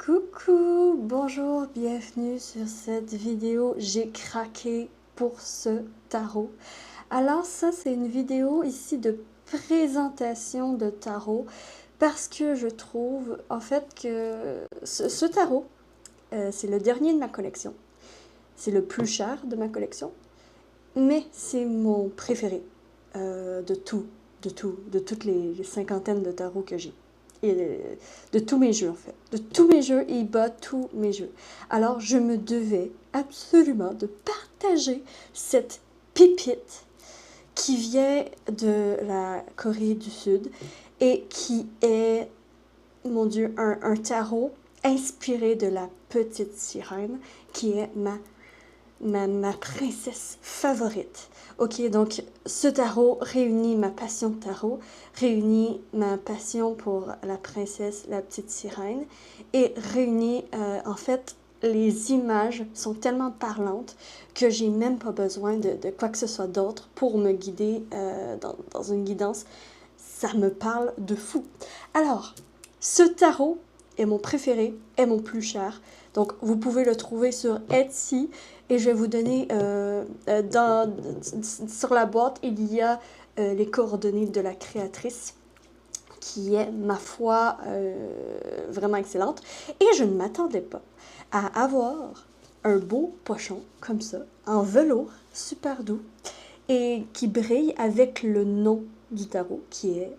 Coucou, bonjour, bienvenue sur cette vidéo. J'ai craqué pour ce tarot. Alors ça, c'est une vidéo ici de présentation de tarot parce que je trouve en fait que ce tarot, c'est le dernier de ma collection. C'est le plus cher de ma collection, mais c'est mon préféré de toutes les cinquantaines de tarots que j'ai. Et de tous mes jeux en fait. De tous mes jeux, il bat tous mes jeux. Alors je me devais absolument de partager cette pépite qui vient de la Corée du Sud et qui est, mon Dieu, un tarot inspiré de la petite sirène qui est ma princesse favorite. Ok, donc ce tarot réunit ma passion de tarot, réunit ma passion pour la princesse, la petite sirène, et réunit, en fait, les images sont tellement parlantes que j'ai même pas besoin de quoi que ce soit d'autre pour me guider dans une guidance. Ça me parle de fou. Alors, ce tarot est mon préféré, est mon plus cher. Donc, vous pouvez le trouver sur Etsy et je vais vous donner sur la boîte, il y a les coordonnées de la créatrice qui est, ma foi, vraiment excellente. Et je ne m'attendais pas à avoir un beau pochon comme ça, en velours, super doux, et qui brille avec le nom du tarot qui est,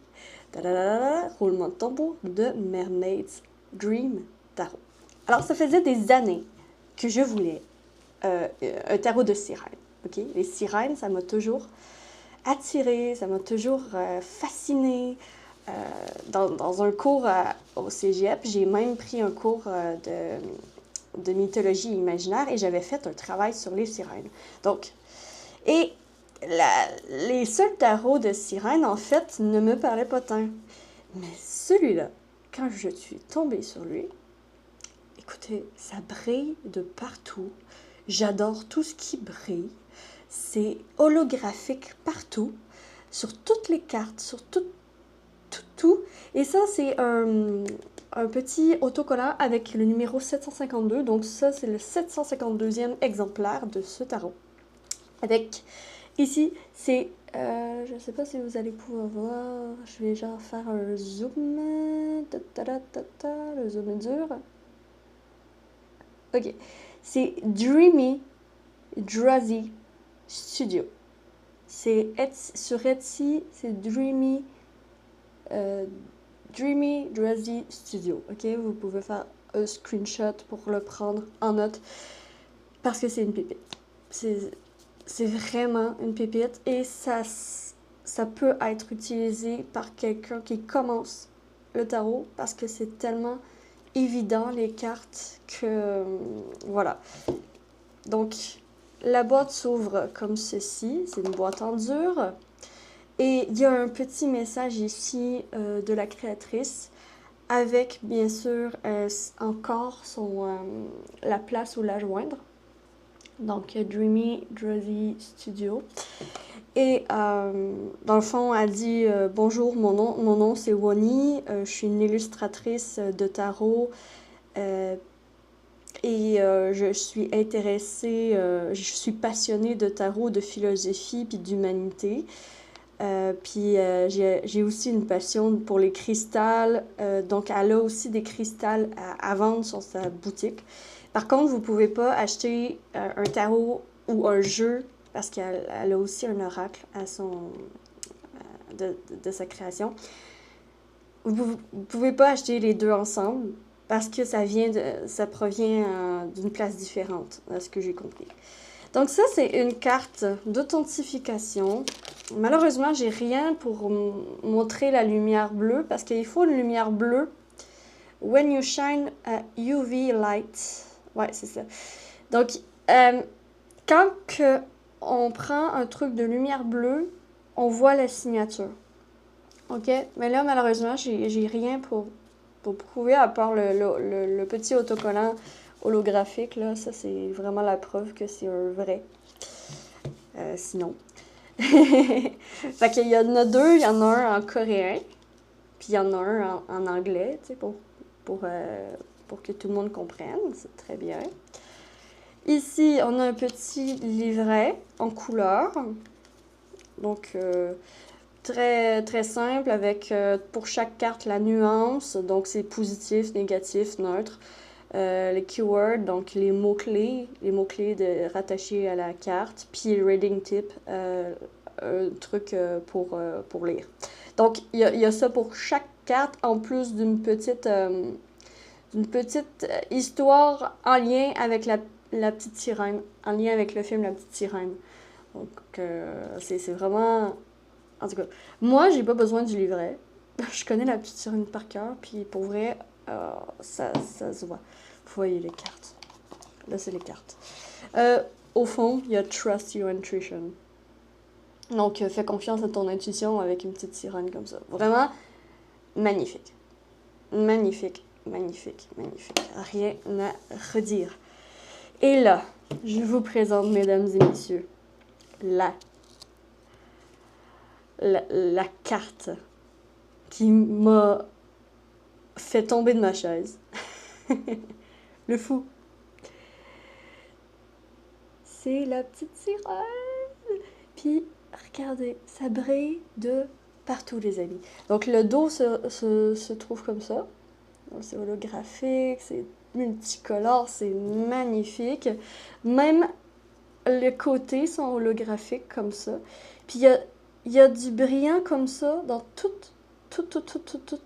roulement de tambour, de Mermaid's Dream Tarot. Alors, ça faisait des années que je voulais un tarot de sirène. Okay? Les sirènes, ça m'a toujours attirée, ça m'a toujours fascinée. Dans un cours au cégep, j'ai même pris un cours de mythologie imaginaire et j'avais fait un travail sur les sirènes. Donc, et les seuls tarots de sirènes, en fait, ne me parlaient pas tant. Mais celui-là, quand je suis tombée sur lui, écoutez, ça brille de partout. J'adore tout ce qui brille. C'est holographique partout, sur toutes les cartes, sur tout. Et ça, c'est un petit autocollant avec le numéro 752. Donc ça, c'est le 752e exemplaire de ce tarot. Avec, ici, c'est, je ne sais pas si vous allez pouvoir voir, je vais genre faire un zoom. Le zoom est dur. Ok, c'est Dreamy Drazy Studio. C'est sur Etsy, c'est Dreamy Drazy Studio. Ok, vous pouvez faire un screenshot pour le prendre en note parce que c'est une pépite. C'est vraiment une pépite et ça peut être utilisé par quelqu'un qui commence le tarot parce que c'est tellement évident les cartes que voilà. Donc la boîte s'ouvre comme ceci, c'est une boîte en dur et il y a un petit message ici de la créatrice avec bien sûr encore la place où la joindre. Donc Dreamy Drazy Studio. Et dans le fond, elle dit bonjour, mon nom c'est Woni, je suis une illustratrice de tarot et je suis intéressée, je suis passionnée de tarot, de philosophie puis d'humanité. Puis j'ai aussi une passion pour les cristals, donc elle a aussi des cristals à vendre sur sa boutique. Par contre, vous ne pouvez pas acheter un tarot ou un jeu parce qu'elle a aussi un oracle de sa création. Vous ne pouvez pas acheter les deux ensemble parce que ça provient d'une place différente, à ce que j'ai compris. Donc ça, c'est une carte d'authentification. Malheureusement, j'ai rien pour montrer la lumière bleue parce qu'il faut une lumière bleue. When you shine a UV light. Ouais, c'est ça. Donc, quand on prend un truc de lumière bleue, on voit la signature. OK? Mais là, malheureusement, j'ai rien pour prouver à part le petit autocollant holographique. Là. Ça, c'est vraiment la preuve que c'est un vrai. Sinon. Fait qu'il y en a deux. Il y en a un en coréen. Puis il y en a un en anglais, tu sais, pour pour que tout le monde comprenne. C'est très bien. Ici, on a un petit livret en couleur. Donc, très, très simple avec pour chaque carte la nuance. Donc, c'est positif, négatif, neutre. Les keywords, donc les mots-clés rattachés à la carte. Puis le reading tip, un truc pour lire. Donc, il y a ça pour chaque carte, en plus d'une petite histoire en lien avec la petite sirène, en lien avec le film La Petite Sirène. Donc, c'est vraiment... En tout cas, moi, j'ai pas besoin du livret. Je connais La Petite Sirène par cœur, puis pour vrai, ça se voit. Vous voyez les cartes. Là, c'est les cartes. Au fond, il y a Trust Your Intuition. Donc, fais confiance à ton intuition avec une petite sirène comme ça. Vraiment magnifique. Magnifique, magnifique, magnifique. Rien à redire. Et là, je vous présente, mesdames et messieurs, la carte qui m'a fait tomber de ma chaise. Le fou. C'est la petite sirène. Puis, regardez, ça brille de partout, les amis. Donc, le dos se trouve comme ça. C'est holographique, c'est multicolore, c'est magnifique. Même les côtés sont holographiques comme ça. Puis, il y a du brillant comme ça dans toutes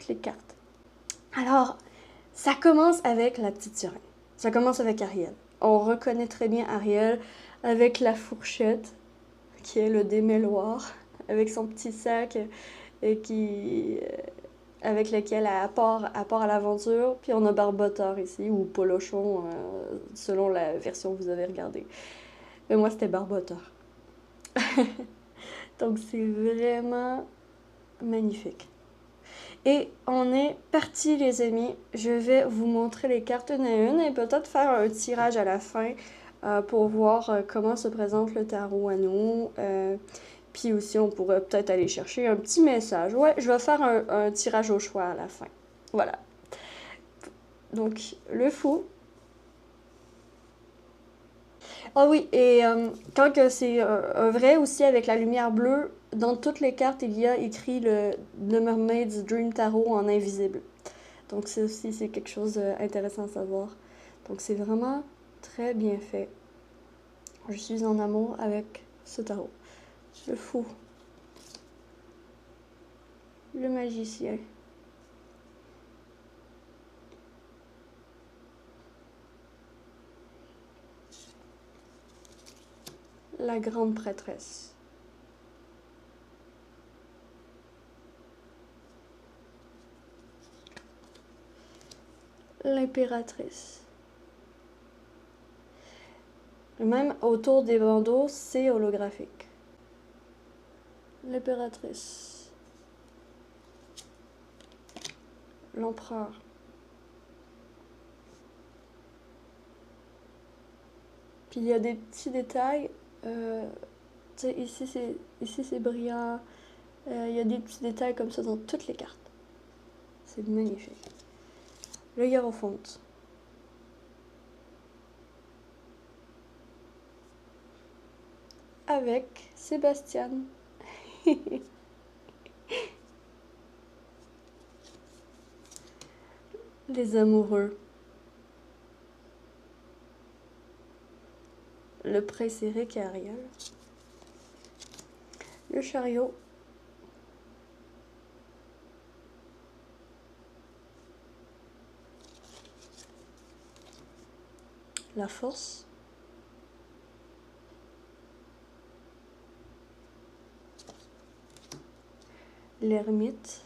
les cartes. Alors, ça commence avec la petite sirène. Ça commence avec Ariel. On reconnaît très bien Ariel avec la fourchette, qui est le démêloir, avec son petit sac et avec lequel elle part à l'aventure. Puis on a Barboteur ici, ou Polochon, selon la version que vous avez regardée. Mais moi, c'était Barboteur. Donc, c'est vraiment magnifique. Et on est parti, les amis. Je vais vous montrer les cartes une à une et peut-être faire un tirage à la fin pour voir comment se présente le tarot à nous. Puis aussi, on pourrait peut-être aller chercher un petit message. Ouais, je vais faire un tirage au choix à la fin. Voilà. Donc, le fou. Ah oui, et quand c'est un vrai aussi avec la lumière bleue, dans toutes les cartes, il y a écrit le The Mermaid's Dream Tarot en invisible. Donc ça aussi, c'est quelque chose d'intéressant à savoir. Donc c'est vraiment très bien fait. Je suis en amour avec ce tarot. Le fou. Le magicien. La grande prêtresse. L'impératrice. Même autour des bandeaux, c'est holographique. L'impératrice. L'empereur. Puis il y a des petits détails. Tu sais, ici c'est brillant. Il y a des petits détails comme ça dans toutes les cartes. C'est magnifique. Le hiérophante. Avec Sébastien. Les amoureux. Le prince Eric et Ariel. Le chariot. La force. L'ermite.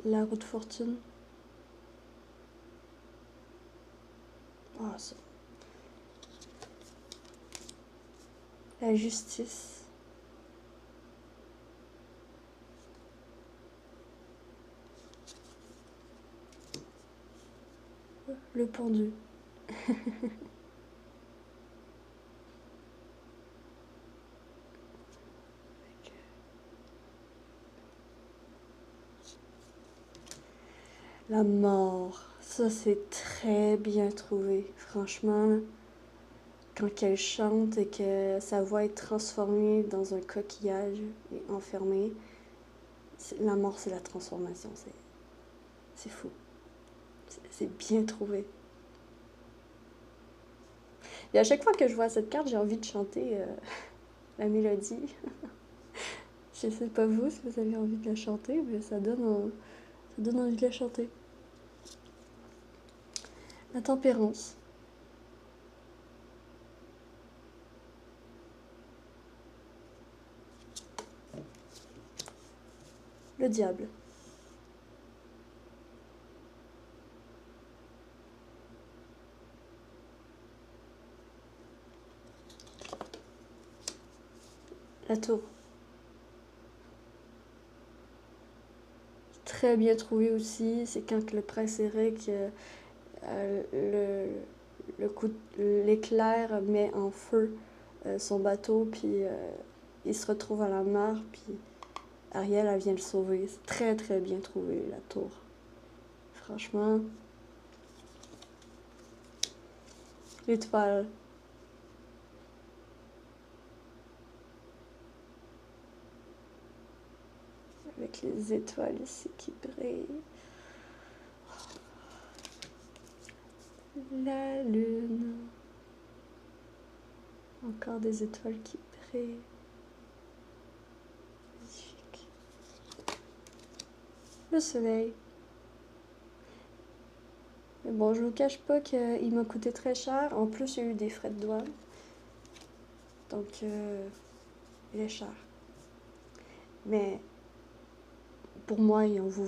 La roue de fortune. Ah, ça. La justice. Le pendu. La mort, ça c'est très bien trouvé. Franchement, là, quand elle chante et que sa voix est transformée dans un coquillage et enfermée, la mort c'est la transformation. C'est fou. C'est bien trouvé. Et à chaque fois que je vois cette carte, j'ai envie de chanter la mélodie. Je sais pas vous si vous avez envie de la chanter, mais ça donne envie de la chanter. La tempérance. Le diable. La tour. Très bien trouvé aussi, c'est quand le prince Eric, l'éclair met en feu son bateau, puis il se retrouve à la mer, puis Ariel, elle vient le sauver. C'est très très bien trouvé, la tour. Franchement, l'étoile. Avec les étoiles ici qui brillent. La lune. Encore des étoiles qui brillent. Magnifique. Le soleil. Mais bon, je vous cache pas qu'il m'a coûté très cher. En plus, il y a eu des frais de douane. Donc, il est cher. Mais pour moi, il en vaut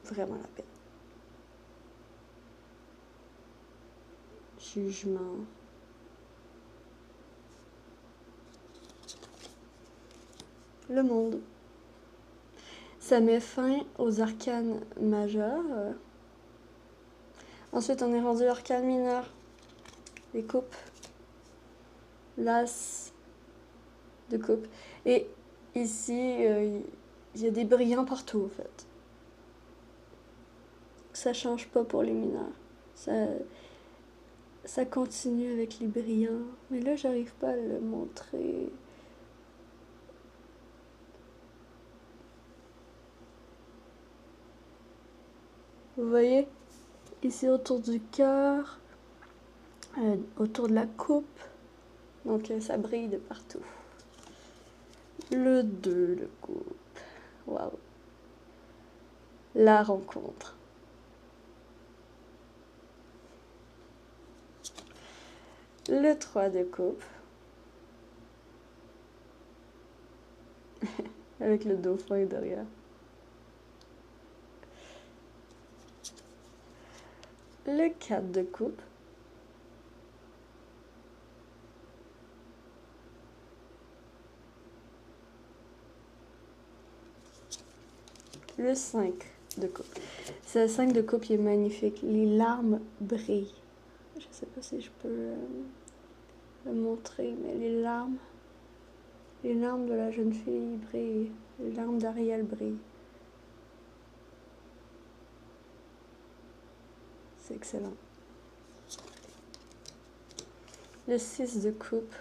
vraiment la peine. Jugement. Le monde. Ça met fin aux arcanes majeures. Ensuite, on est rendu à l'arcane mineur. Les coupes. L'as de coupe. Et ici, il y a des brillants partout, en fait. Ça change pas pour les mineurs. Ça continue avec les brillants. Mais là, j'arrive pas à le montrer. Vous voyez? Ici, autour du cœur. Autour de la coupe. Donc, ça brille de partout. Le 2 de coupe. Waouh. La rencontre. Le 3 de coupe. Avec le dauphin derrière. Le 4 de coupe. Le 5 de coupe. Ce 5 de coupe, il est magnifique. Les larmes brillent. Je sais pas si je peux le montrer, mais les larmes de la jeune fille brillent. Les larmes d'Ariel brillent. C'est excellent. Le 6 de coupe.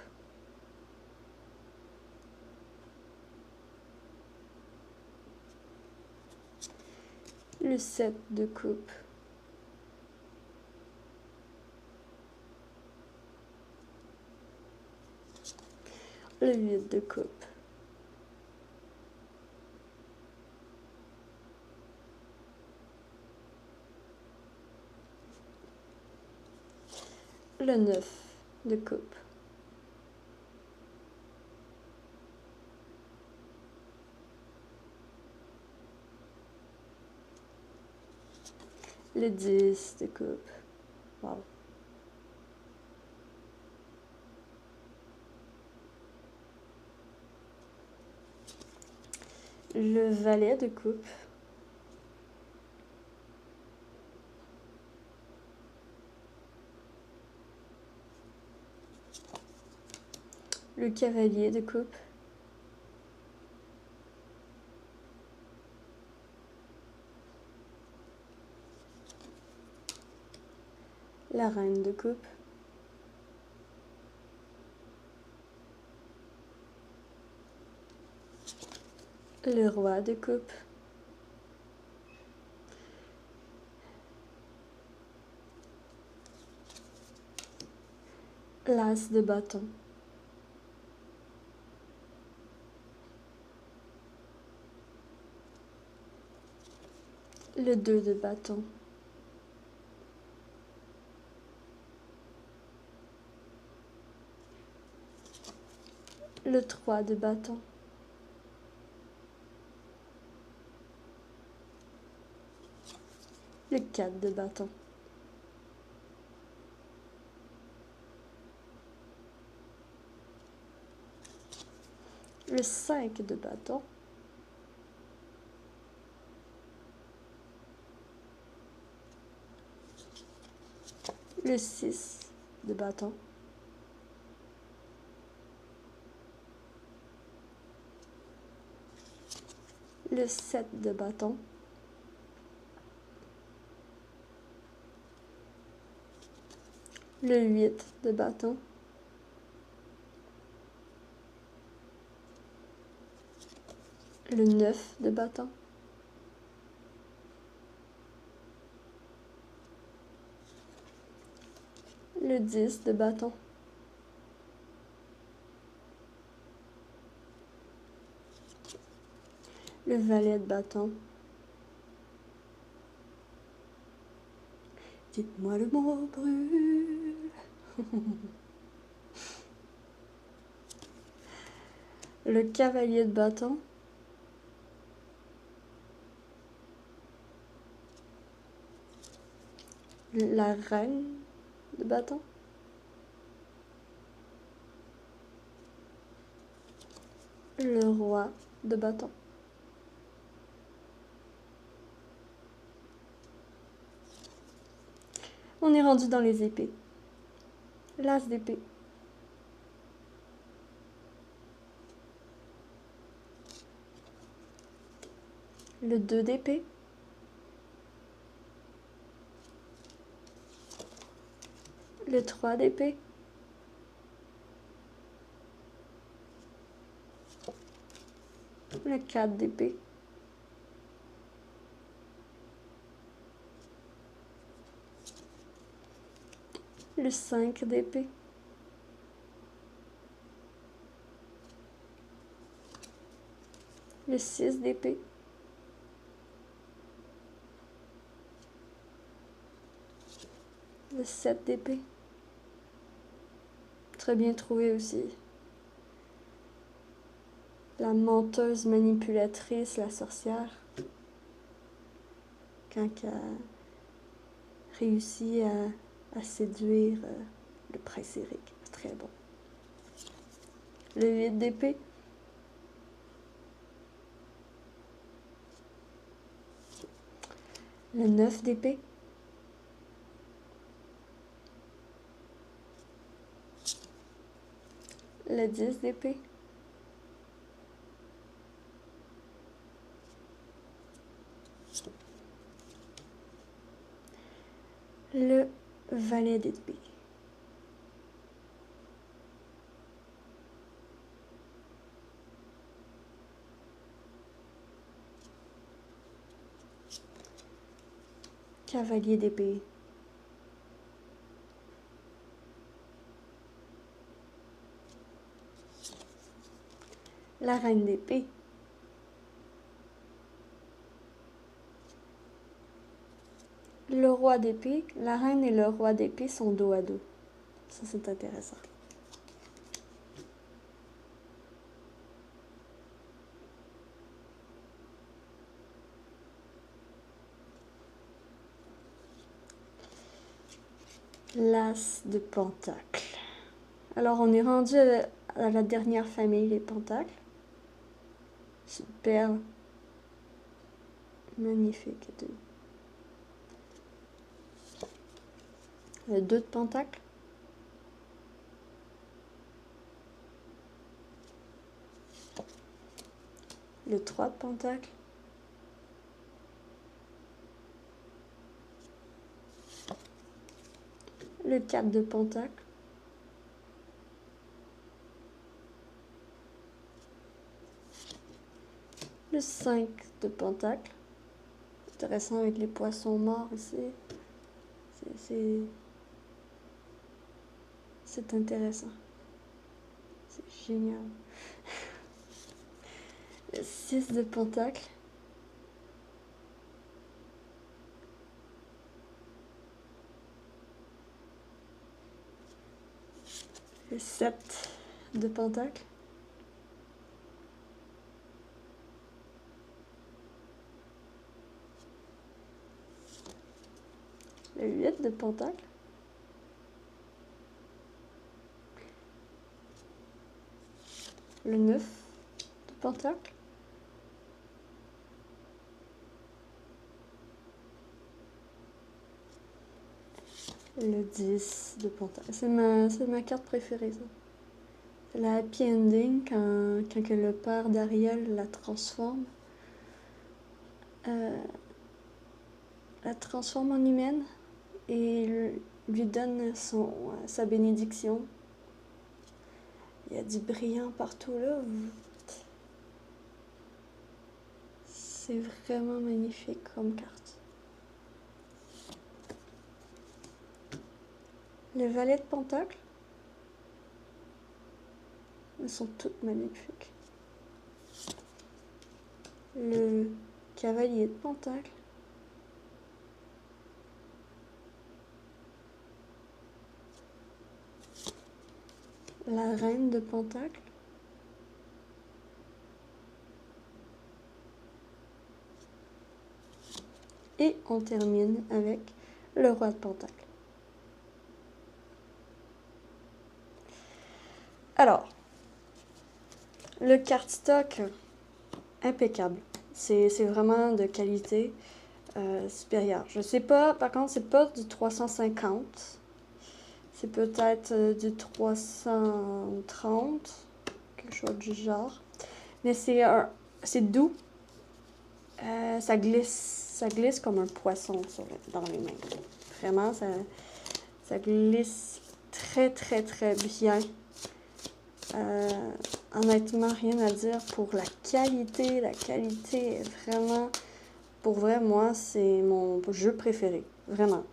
Le 7 de coupe. Le 8 de coupe. Le 9 de coupe. Le 10 de coupe. Wow. Le valet de coupe. Le cavalier de coupe. la reine de coupe, le roi de coupe, l'as de bâton, le 2 de bâton, le 3 de bâton, le 4 de bâton, le 5 de bâton, le 6 de bâton, le 7 de bâton, le 8 de bâton, le 9 de bâton, le 10 de bâton, le valet de bâton. Dites-moi le mot brûle. Le cavalier de bâton. La reine de bâton. Le roi de bâton. On est rendu dans les épées. L'as d'épée. Le 2 d'épée. Le 3 d'épée. Le 4 d'épée. Le 5 d'épée. Le 6 d'épée. Le 7 d'épée. Très bien trouvé aussi. La menteuse manipulatrice, la sorcière. Quand elle réussit à séduire le prince Eric. Très bon. Le 8 d'épée. Le 9 d'épée. Le 10 d'épée. Le valet d'épée. Cavalier d'épée. La reine d'épée. Le roi d'épée. La reine et le roi d'épée sont dos à dos. Ça, c'est intéressant. L'as de pentacle. Alors, on est rendu à la dernière famille, les pentacles. Super. Magnifique. Le 2 de pentacle. Le 3 de pentacle. le 4 de pentacle, le 5 de pentacle, intéressant avec les poissons morts ici, c'est intéressant, c'est génial, le 6 de pentacle, le 7 de pentacle, le 8 de pentacle, le 9 de pentacle, le 10 de pentacle. C'est ma carte préférée, ça. C'est la happy ending quand que le père d'Ariel la transforme. La transforme en humaine et lui donne sa bénédiction. Il y a du brillant partout là. C'est vraiment magnifique comme carte. Le valet de pentacle. Elles sont toutes magnifiques. Le cavalier de pentacle. La reine de pentacle. Et on termine avec le roi de pentacle. Alors, le cardstock, impeccable. C'est vraiment de qualité supérieure. Je sais pas, par contre, c'est pas du 350. C'est peut-être du 330, quelque chose du genre. Mais c'est doux. Ça glisse comme un poisson dans les mains. Vraiment, ça glisse très, très, très bien. Honnêtement, rien à dire pour la qualité. La qualité est vraiment, pour vrai, moi, c'est mon jeu préféré. Vraiment.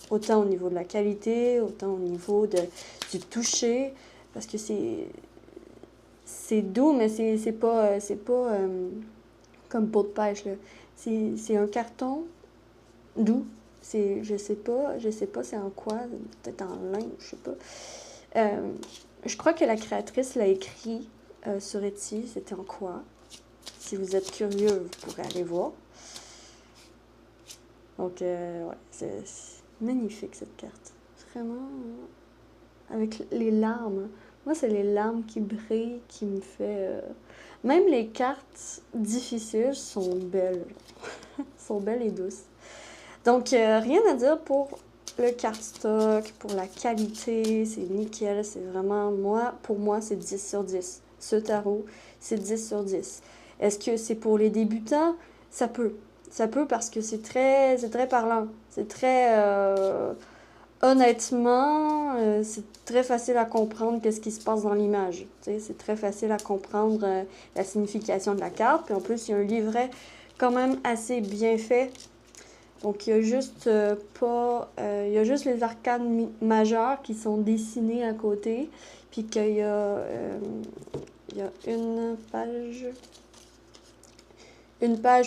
Autant au niveau de la qualité, autant au niveau du toucher. Parce que c'est doux, mais c'est pas comme peau de pêche, là. C'est un carton doux. Je sais pas c'est en quoi, peut-être en lin, je sais pas. Je crois que la créatrice l'a écrit sur Etsy, c'était en quoi. Si vous êtes curieux, vous pourrez aller voir. Donc, ouais, c'est magnifique cette carte. Vraiment, avec les larmes. Moi, c'est les larmes qui brillent, qui me fait... Même les cartes difficiles sont belles. sont belles et douces. Donc, rien à dire pour le cardstock, pour la qualité, c'est nickel, c'est vraiment, pour moi, c'est 10 sur 10. Ce tarot, c'est 10 sur 10. Est-ce que c'est pour les débutants? Ça peut. Ça peut parce que c'est très parlant. C'est très... honnêtement, c'est très facile à comprendre qu'est-ce qui se passe dans l'image. C'est très facile à comprendre la signification de la carte. Puis en plus, il y a un livret quand même assez bien fait. Donc, il y a juste il y a juste les arcanes majeures qui sont dessinées à côté. Puis qu'il y a une page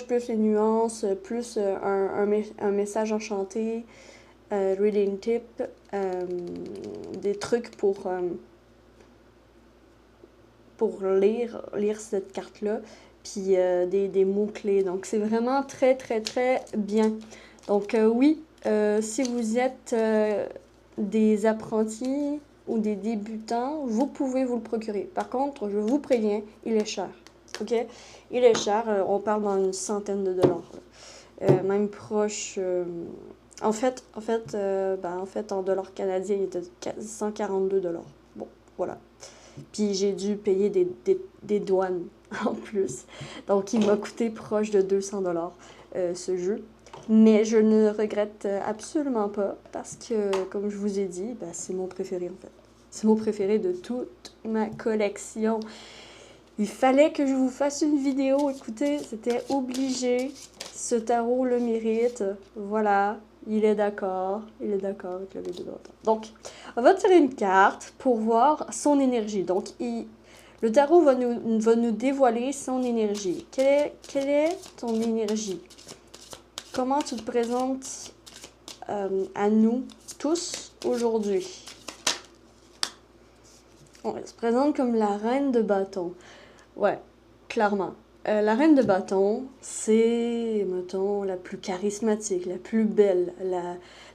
plus les nuances, plus un message enchanté, reading tip, des trucs pour lire cette carte-là, puis des mots-clés. Donc, c'est vraiment très, très, très bien. Donc, oui, si vous êtes des apprentis ou des débutants, vous pouvez vous le procurer. Par contre, je vous préviens, il est cher. OK? Il est cher. On parle dans une centaine de dollars. Même proche... En fait, en dollars canadiens, il était 142 $. Bon, voilà. Puis j'ai dû payer des douanes en plus. Donc, il m'a coûté proche de 200 $, ce jeu. Mais je ne regrette absolument pas parce que, comme je vous ai dit, ben, c'est mon préféré en fait. C'est mon préféré de toute ma collection. Il fallait que je vous fasse une vidéo, écoutez, c'était obligé. Ce tarot le mérite. Voilà, il est d'accord avec le V2 bâton. Donc, on va tirer une carte pour voir son énergie. Donc, le tarot va nous dévoiler son énergie. Quelle est ton énergie? Comment tu te présentes à nous tous aujourd'hui? Elle se présente comme la reine de bâton. Ouais, clairement. La reine de bâton, c'est, mettons, la plus charismatique, la plus belle,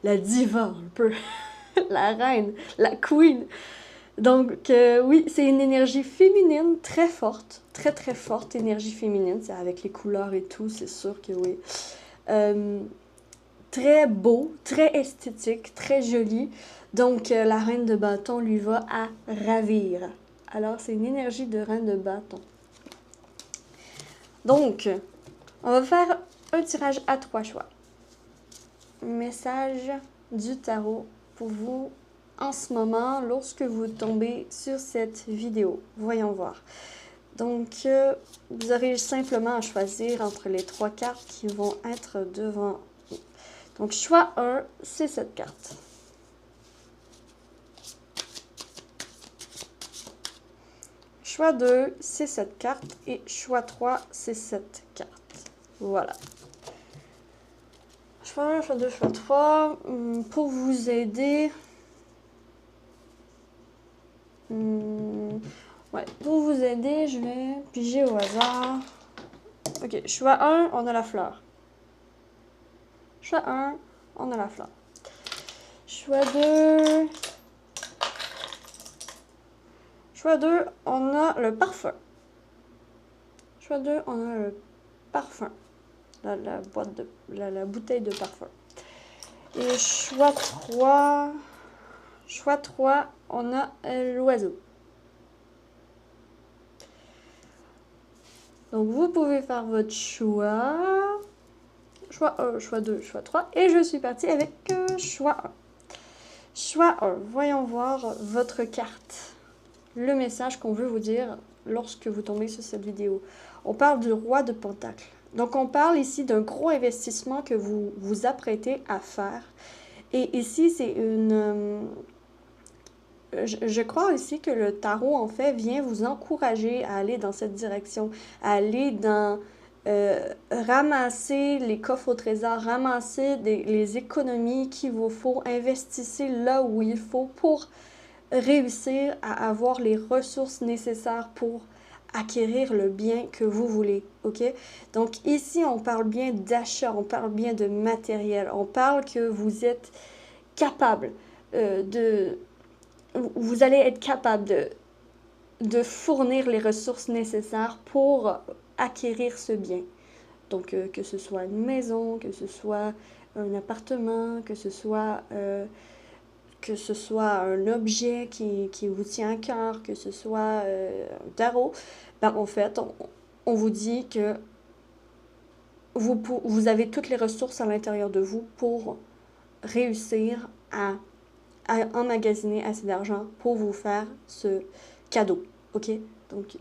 la diva, un peu. La reine, la queen. Donc, oui, c'est une énergie féminine très forte, très très forte énergie féminine. C'est avec les couleurs et tout, c'est sûr que oui. Très beau, très esthétique, très joli. Donc, la reine de bâton lui va à ravir. Alors, c'est une énergie de reine de bâton. Donc, on va faire un tirage à 3 choix. Message du tarot pour vous en ce moment lorsque vous tombez sur cette vidéo. Voyons voir. Donc, vous aurez simplement à choisir entre les 3 cartes qui vont être devant vous. Donc, choix 1, c'est cette carte. Choix 2, c'est cette carte. Et choix 3, c'est cette carte. Voilà. Choix 1, choix 2, choix 3. Pour vous aider... ouais, pour vous aider, je vais piger au hasard. Ok, choix 1, on a la fleur. Choix 1, on a la fleur. Choix 2... Choix 2, on a le parfum. Choix 2, on a le parfum. La boîte de la bouteille de parfum. Et choix 3, on a l'oiseau. Donc vous pouvez faire votre choix. Choix 1, choix 2, choix 3. Et je suis partie avec choix 1. Choix 1, voyons voir votre carte. Le message qu'on veut vous dire lorsque vous tombez sur cette vidéo. On parle du roi de Pentacle. Donc, on parle ici d'un gros investissement que vous vous apprêtez à faire. Et ici, c'est une... je crois aussi que le tarot, en fait, vient vous encourager à aller dans cette direction, à aller dans... ramasser les coffres au trésor, ramasser les économies qu'il vous faut, investissez là où il faut pour réussir à avoir les ressources nécessaires pour acquérir le bien que vous voulez, ok? Donc ici, on parle bien d'achat, on parle bien de matériel, on parle que vous êtes capable vous allez être capable de fournir les ressources nécessaires pour acquérir ce bien. Donc que ce soit une maison, que ce soit un appartement, que ce soit un objet qui vous tient à cœur, que ce soit un tarot, ben, en fait, on vous dit que vous avez toutes les ressources à l'intérieur de vous pour réussir à emmagasiner assez d'argent pour vous faire ce cadeau, ok? Donc,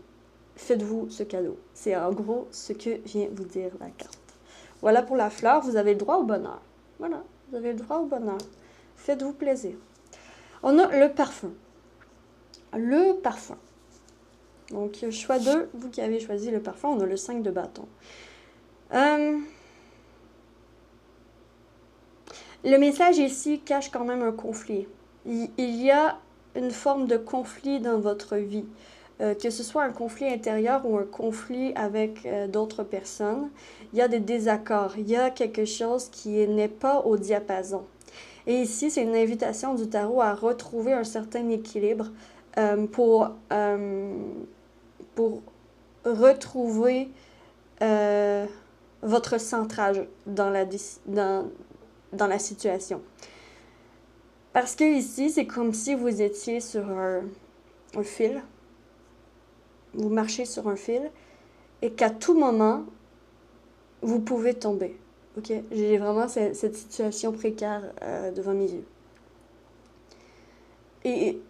faites-vous ce cadeau. C'est en gros ce que vient vous dire la carte. Voilà pour la fleur, vous avez le droit au bonheur. Voilà, vous avez le droit au bonheur. Faites-vous plaisir. On a le parfum. Le parfum. Donc, choix 2, vous qui avez choisi le parfum, on a le 5 de bâton. Le message ici cache quand même un conflit. Il y a une forme de conflit dans votre vie. Que ce soit un conflit intérieur ou un conflit avec d'autres personnes, il y a des désaccords. Il y a quelque chose qui n'est pas au diapason. Et ici, c'est une invitation du tarot à retrouver un certain équilibre pour retrouver votre centrage dans la situation. Parce que ici, c'est comme si vous étiez sur un fil. Vous marchez sur un fil et qu'à tout moment, vous pouvez tomber. ok? J'ai vraiment cette situation précaire devant mes yeux. Et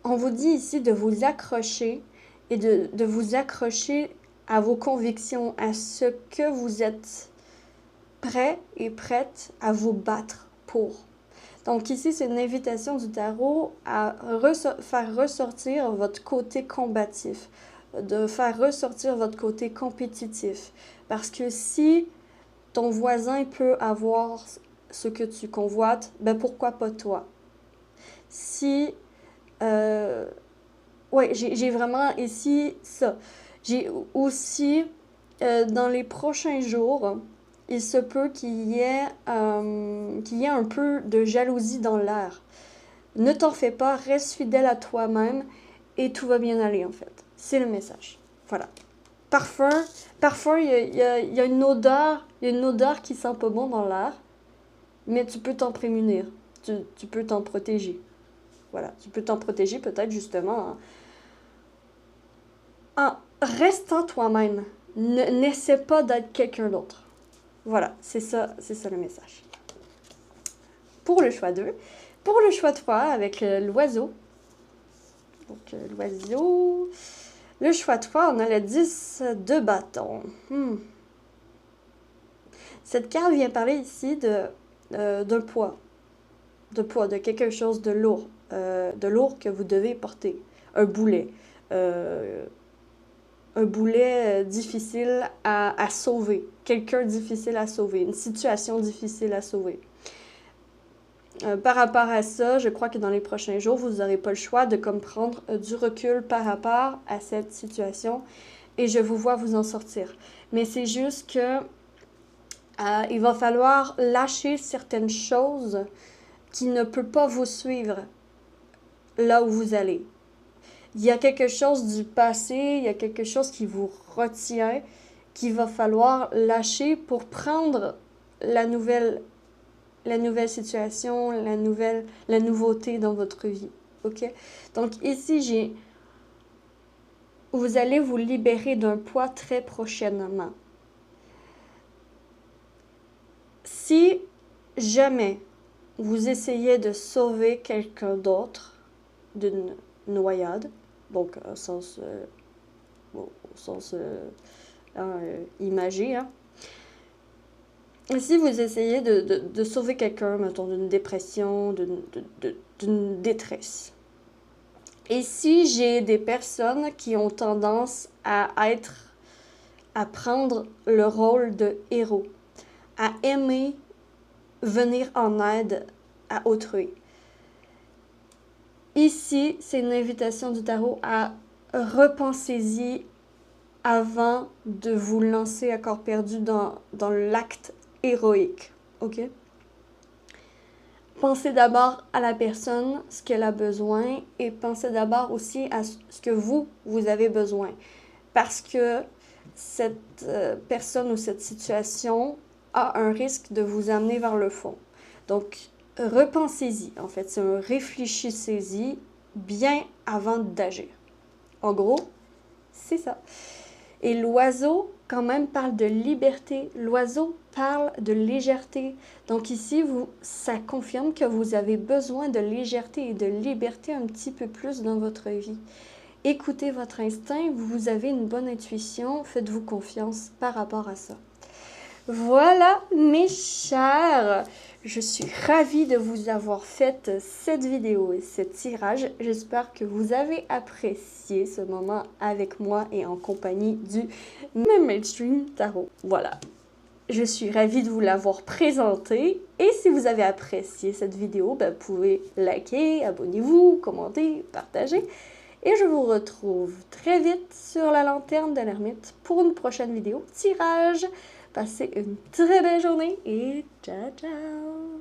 on vous dit ici de vous accrocher et de vous accrocher à vos convictions, à ce que vous êtes prêt et prête à vous battre pour. Donc ici, c'est une invitation du tarot à faire ressortir votre côté combatif, de faire ressortir votre côté compétitif. Parce que si ton voisin peut avoir ce que tu convoites, ben pourquoi pas toi? Si... ouais, j'ai vraiment ici ça. J'ai aussi, dans les prochains jours, il se peut qu'il y ait un peu de jalousie dans l'air. Ne t'en fais pas, reste fidèle à toi-même et tout va bien aller en fait. C'est le message. Voilà. Parfois il y a une odeur qui sent pas bon dans l'air, mais tu peux t'en prémunir. Tu peux t'en protéger. Voilà, tu peux t'en protéger peut-être justement en restant toi-même. N'essaie pas d'être quelqu'un d'autre. Voilà, c'est ça le message. Pour le choix 2, pour le choix 3 avec l'oiseau. Donc l'oiseau, le choix 3, on a le 10 de bâton. Cette carte vient parler ici d'un poids. De quelque chose de lourd que vous devez porter. Un boulet. Un boulet difficile à sauver. Quelqu'un difficile à sauver. Une situation difficile à sauver. Par rapport à ça, je crois que dans les prochains jours, vous n'aurez pas le choix de prendre du recul par rapport à cette situation et je vous vois vous en sortir. Mais c'est juste que il va falloir lâcher certaines choses qui ne peuvent pas vous suivre là où vous allez. Il y a quelque chose du passé, il y a quelque chose qui vous retient, qu'il va falloir lâcher pour prendre la nouvelle situation, la nouveauté dans votre vie. OK? Donc ici, vous allez vous libérer d'un poids très prochainement. Si jamais vous essayez de sauver quelqu'un d'autre d'une noyade, donc au sens imagé, hein. Si vous essayez de sauver quelqu'un, mettons, d'une dépression, d'une détresse. Et si j'ai des personnes qui ont tendance à prendre le rôle de héros, à aimer venir en aide à autrui. Ici, c'est une invitation du tarot à repensez-y avant de vous lancer à corps perdu dans l'acte héroïque, ok? Pensez d'abord à la personne, ce qu'elle a besoin, et pensez d'abord aussi à ce que vous avez besoin. Parce que cette personne ou cette situation a un risque de vous amener vers le fond. Donc, repensez-y, en fait, réfléchissez-y bien avant d'agir. En gros, c'est ça. Et l'oiseau, quand même, parle de liberté. L'oiseau parle de légèreté. Donc ici, ça confirme que vous avez besoin de légèreté et de liberté un petit peu plus dans votre vie. Écoutez votre instinct, vous avez une bonne intuition, faites-vous confiance par rapport à ça. Voilà, mes chers, je suis ravie de vous avoir fait cette vidéo et ce tirage. J'espère que vous avez apprécié ce moment avec moi et en compagnie du Mainstream Tarot. Voilà, je suis ravie de vous l'avoir présenté. Et si vous avez apprécié cette vidéo, vous pouvez liker, abonnez-vous, commenter, partager. Et je vous retrouve très vite sur la lanterne de l'ermite pour une prochaine vidéo tirage. Passez une très belle journée et ciao ciao!